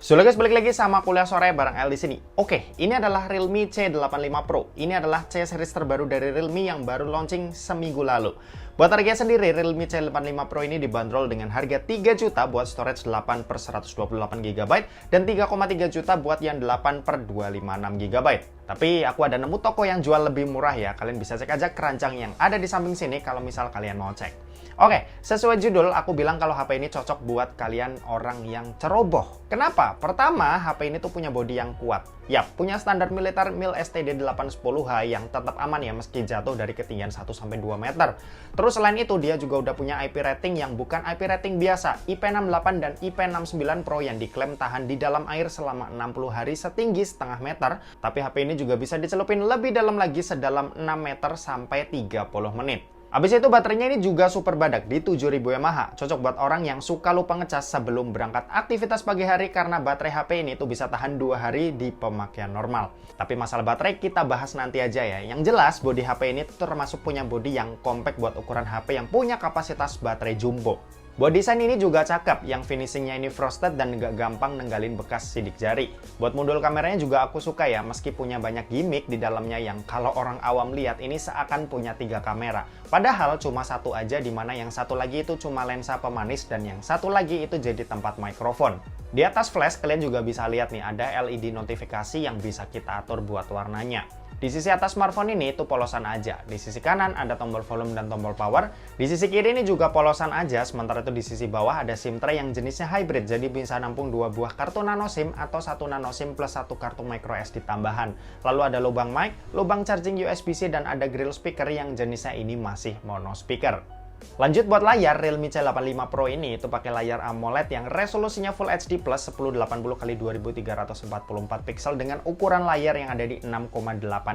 So guys, balik lagi sama kuliah sore bareng El di sini. Oke, ini adalah Realme C85 Pro. Ini adalah C series terbaru dari Realme yang baru launching seminggu lalu. Buat harga sendiri, Realme C85 Pro ini dibanderol dengan harga 3 juta buat storage 8 per 128 GB dan 3,3 juta buat yang 8 per 256 GB. Tapi aku ada nemu toko yang jual lebih murah ya. Kalian bisa cek aja keranjang yang ada di samping sini kalau misal kalian mau cek. Oke, sesuai judul, aku bilang kalau HP ini cocok buat kalian orang yang ceroboh. Kenapa? Pertama, HP ini tuh punya bodi yang kuat. Yap, punya standar militer MIL STD810H yang tetap aman ya meski jatuh dari ketinggian 1-2 meter. Terus selain itu, dia juga udah punya IP rating yang bukan IP rating biasa, IP68 dan IP69 Pro yang diklaim tahan di dalam air selama 60 hari setinggi setengah meter. Tapi HP ini juga bisa dicelupin lebih dalam lagi sedalam 6 meter sampai 30 menit. Abis itu baterainya ini juga super badak di 7000 mAh, cocok buat orang yang suka lupa ngecas sebelum berangkat aktivitas pagi hari karena baterai HP ini tuh bisa tahan 2 hari di pemakaian normal. Tapi masalah baterai kita bahas nanti aja ya. Yang jelas bodi HP ini tuh termasuk punya bodi yang compact buat ukuran HP yang punya kapasitas baterai jumbo. Buat desain ini juga cakep, yang finishingnya ini frosted dan nggak gampang nenggalin bekas sidik jari. Buat modul kameranya juga aku suka ya, meski punya banyak gimmick di dalamnya yang kalau orang awam lihat ini seakan punya 3 kamera. Padahal cuma satu aja, dimana yang satu lagi itu cuma lensa pemanis dan yang satu lagi itu jadi tempat mikrofon. Di atas flash kalian juga bisa lihat nih ada LED notifikasi yang bisa kita atur buat warnanya. Di sisi atas smartphone ini itu polosan aja. Di sisi kanan ada tombol volume dan tombol power. Di sisi kiri ini juga polosan aja. Sementara itu di sisi bawah ada SIM tray yang jenisnya hybrid. Jadi bisa nampung 2 buah kartu nano SIM atau 1 nano SIM plus 1 kartu micro SD tambahan. Lalu ada lubang mic, lubang charging USB-C dan ada grill speaker yang jenisnya ini masih mono speaker. Lanjut buat layar, Realme C85 Pro ini itu pakai layar AMOLED yang resolusinya Full HD plus 1080x2344 pixel dengan ukuran layar yang ada di 6,8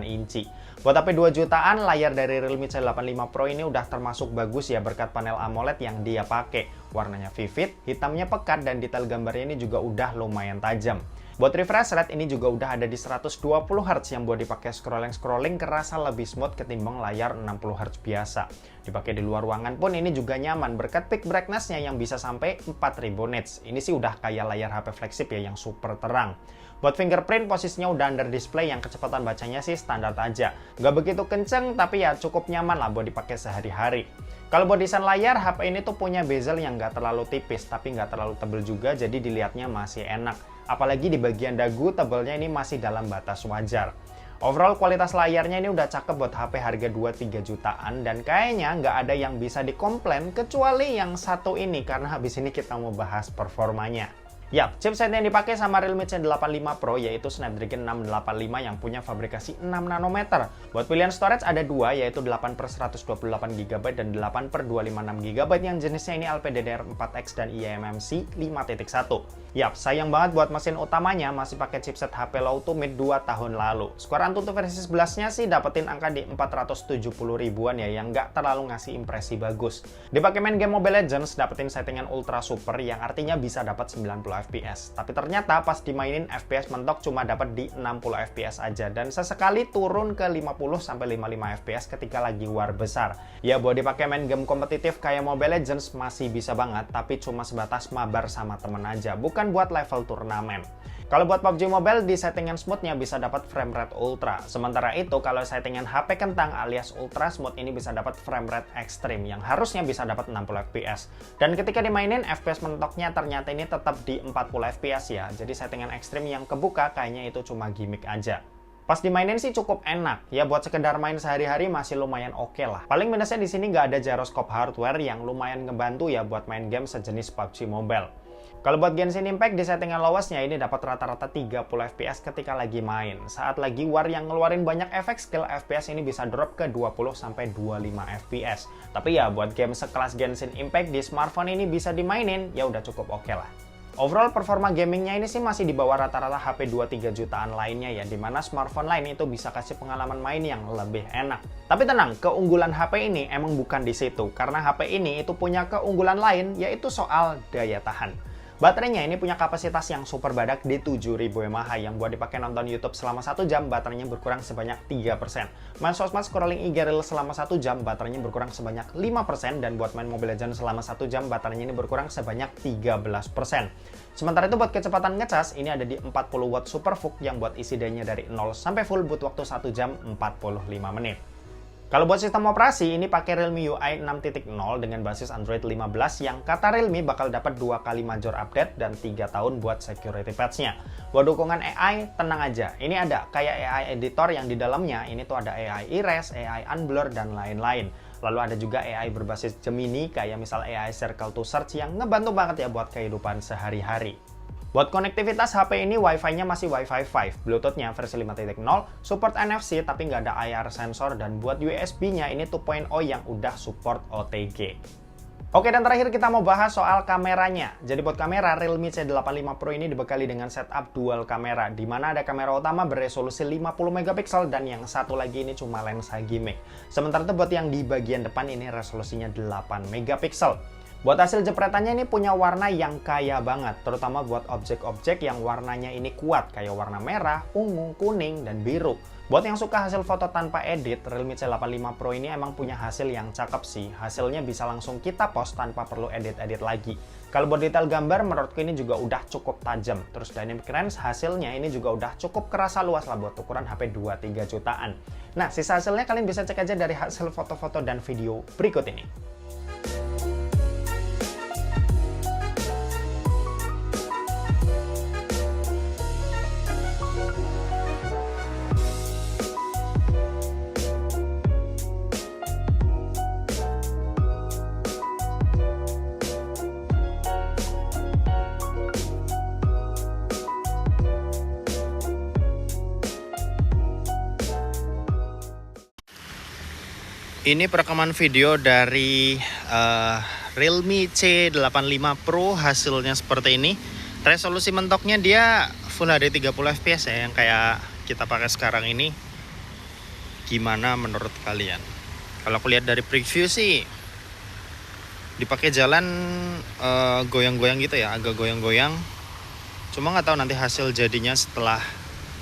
inci. Buat HP 2 jutaan, layar dari Realme C85 Pro ini udah termasuk bagus ya berkat panel AMOLED yang dia pakai. Warnanya vivid, hitamnya pekat dan detail gambarnya ini juga udah lumayan tajam. Buat refresh rate ini juga udah ada di 120Hz yang buat dipakai scrolling kerasa lebih smooth ketimbang layar 60Hz biasa. Dipakai di luar ruangan pun ini juga nyaman berkat peak brightness-nya yang bisa sampai 4000 nits. Ini sih udah kayak layar HP flagship ya yang super terang. Buat fingerprint posisinya udah under display yang kecepatan bacanya sih standar aja. Nggak begitu kenceng tapi ya cukup nyaman lah buat dipakai sehari-hari. Kalau buat desain layar, HP ini tuh punya bezel yang nggak terlalu tipis tapi nggak terlalu tebel juga, jadi dilihatnya masih enak. Apalagi di bagian dagu tebelnya ini masih dalam batas wajar. Overall kualitas layarnya ini udah cakep buat HP harga 2-3 jutaan dan kayaknya nggak ada yang bisa dikomplain kecuali yang satu ini karena habis ini kita mau bahas performanya. Yap, chipset yang dipakai sama Realme C85 Pro yaitu Snapdragon 685 yang punya fabrikasi 6 nanometer. Buat pilihan storage ada 2 yaitu 8 per 128 GB dan 8 per 256 GB yang jenisnya ini LPDDR4X dan eMMC 5.1. Yap, sayang banget buat mesin utamanya masih pakai chipset HP low to mid 2 tahun lalu. Skor Antutu versi 11-nya sih dapetin angka di 470 ribuan ya yang nggak terlalu ngasih impresi bagus. Dipakai main game Mobile Legends dapetin settingan ultra super yang artinya bisa dapat 90 FPS. Tapi ternyata pas dimainin FPS mentok cuma dapat di 60 FPS aja dan sesekali turun ke 50-55 FPS ketika lagi war besar. Ya buat dipakai main game kompetitif kayak Mobile Legends masih bisa banget tapi cuma sebatas mabar sama temen aja, bukan buat level turnamen. Kalau buat PUBG Mobile di settingan smoothnya bisa dapat frame rate ultra. Sementara itu kalau settingan HP kentang alias ultra smooth ini bisa dapat frame rate ekstrim yang harusnya bisa dapat 60 fps. Dan ketika dimainin FPS mentoknya ternyata ini tetap di 40 fps ya. Jadi settingan ekstrim yang kebuka kayaknya itu cuma gimmick aja. Pas dimainin sih cukup enak, ya buat sekedar main sehari-hari masih lumayan oke lah. Paling minusnya di sini nggak ada gyroscope hardware yang lumayan ngebantu ya buat main game sejenis PUBG Mobile. Kalau buat Genshin Impact di settingan lowestnya ini dapat rata-rata 30 fps ketika lagi main. Saat lagi war yang ngeluarin banyak efek skill, FPS ini bisa drop ke 20-25 fps. Tapi ya buat game sekelas Genshin Impact di smartphone ini bisa dimainin, ya udah cukup oke lah. Overall performa gamingnya ini sih masih di bawah rata-rata HP 2-3 jutaan lainnya ya, dimana smartphone lain itu bisa kasih pengalaman main yang lebih enak. Tapi tenang, keunggulan HP ini emang bukan di situ, karena HP ini itu punya keunggulan lain yaitu soal daya tahan. Baterainya ini punya kapasitas yang super badak di 7000 mAh yang buat dipakai nonton YouTube selama 1 jam, baterainya berkurang sebanyak 3%. Main sosmed scrolling IG Reels selama 1 jam, baterainya berkurang sebanyak 5%, dan buat main Mobile Legends selama 1 jam, baterainya ini berkurang sebanyak 13%. Sementara itu buat kecepatan ngecas, ini ada di 40 watt super VOOC yang buat isi dayanya dari 0 sampai full butuh waktu 1 jam 45 menit. Kalau buat sistem operasi, ini pakai Realme UI 6.0 dengan basis Android 15 yang kata Realme bakal dapat 2 kali major update dan 3 tahun buat security patch-nya. Buat dukungan AI, tenang aja. Ini ada kayak AI editor yang di dalamnya, ini tuh ada AI Erase, AI Unblur, dan lain-lain. Lalu ada juga AI berbasis Gemini, kayak misal AI Circle to Search yang ngebantu banget ya buat kehidupan sehari-hari. Buat konektivitas HP ini Wi-Fi-nya masih Wi-Fi 5, Bluetooth-nya versi 5.0, support NFC tapi nggak ada IR sensor, dan buat USB-nya ini 2.0 yang udah support OTG. Oke, dan terakhir kita mau bahas soal kameranya. Jadi buat kamera, Realme C85 Pro ini dibekali dengan setup dual kamera, di mana ada kamera utama beresolusi 50 megapiksel dan yang satu lagi ini cuma lensa gimmick. Sementara itu buat yang di bagian depan ini resolusinya 8 megapiksel. Buat hasil jepretannya ini punya warna yang kaya banget, terutama buat objek-objek yang warnanya ini kuat, kayak warna merah, ungu, kuning, dan biru. Buat yang suka hasil foto tanpa edit, Realme C85 Pro ini emang punya hasil yang cakep sih. Hasilnya bisa langsung kita post tanpa perlu edit-edit lagi. Kalau buat detail gambar, menurutku ini juga udah cukup tajam. Terus dynamic range hasilnya ini juga udah cukup kerasa luas lah buat ukuran HP 2-3 jutaan. Nah, sisa hasilnya kalian bisa cek aja dari hasil foto-foto dan video berikut ini. Ini perekaman video dari Realme C85 Pro, hasilnya seperti ini. Resolusi mentoknya dia Full HD 30 fps ya, yang kayak kita pakai sekarang ini. Gimana menurut kalian? Kalau aku lihat dari preview sih, dipakai jalan goyang-goyang gitu ya, agak goyang-goyang. Cuma nggak tahu nanti hasil jadinya setelah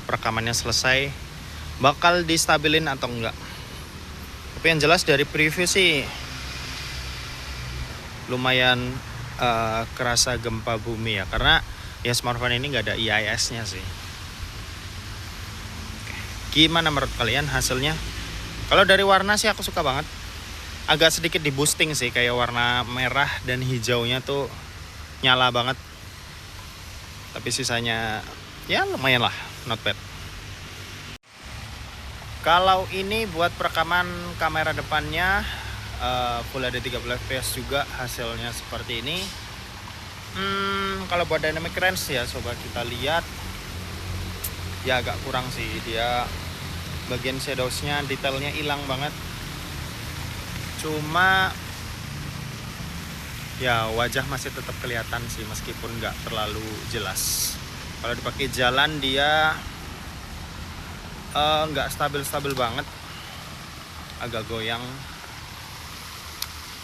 perekamannya selesai bakal distabilin atau enggak. Tapi yang jelas dari preview sih lumayan kerasa gempa bumi ya, karena ya smartphone ini nggak ada IIS-nya sih. Gimana menurut kalian hasilnya? Kalau dari warna sih aku suka banget. Agak sedikit di boosting sih, kayak warna merah dan hijaunya tuh nyala banget. Tapi sisanya ya lumayan lah, not bad. Kalau ini buat perekaman kamera depannya Full HD 30 fps juga hasilnya seperti ini. Kalau buat dynamic range ya coba kita lihat, ya agak kurang sih, dia bagian shadows-nya detailnya hilang banget. Cuma ya wajah masih tetap kelihatan sih meskipun nggak terlalu jelas. Kalau dipakai jalan dia nggak stabil-stabil banget, agak goyang.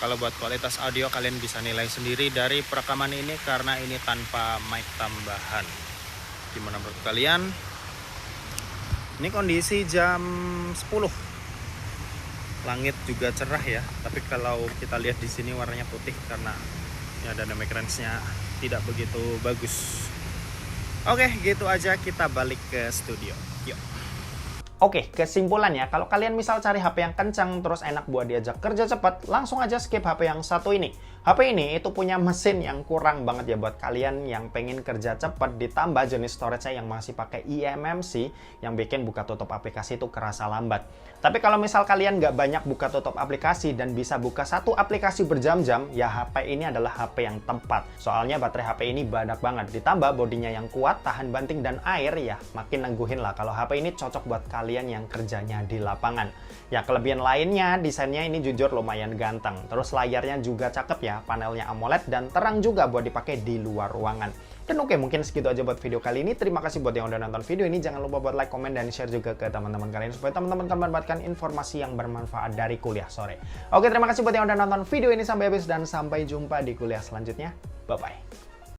Kalau buat kualitas audio kalian bisa nilai sendiri dari perekaman ini karena ini tanpa mic tambahan. Gimana menurut kalian? Ini kondisi jam 10. Langit juga cerah ya, tapi kalau kita lihat di sini warnanya putih karena ya dynamic range-nya tidak begitu bagus. Oke, gitu aja, kita balik ke studio. Yuk. Oke, kesimpulannya, kalau kalian misal cari HP yang kencang terus enak buat diajak kerja cepat, langsung aja skip HP yang satu ini. HP ini itu punya mesin yang kurang banget ya buat kalian yang pengen kerja cepat, ditambah jenis storage-nya yang masih pakai eMMC yang bikin buka tutup aplikasi itu kerasa lambat. Tapi kalau misal kalian nggak banyak buka tutup aplikasi dan bisa buka satu aplikasi berjam-jam, ya HP ini adalah HP yang tepat. Soalnya baterai HP ini badak banget, ditambah bodinya yang kuat, tahan banting dan air, ya makin neguhin lah kalau HP ini cocok buat kalian yang kerjanya di lapangan. Ya kelebihan lainnya, desainnya ini jujur lumayan ganteng. Terus layarnya juga cakep ya, panelnya AMOLED dan terang juga buat dipakai di luar ruangan. Dan oke, mungkin segitu aja buat video kali ini. Terima kasih buat yang udah nonton video ini. Jangan lupa buat like, komen, dan share juga ke teman-teman kalian supaya teman-teman kan mendapatkan informasi yang bermanfaat dari kuliah sore. Oke, terima kasih buat yang udah nonton video ini sampai habis dan sampai jumpa di kuliah selanjutnya. Bye-bye.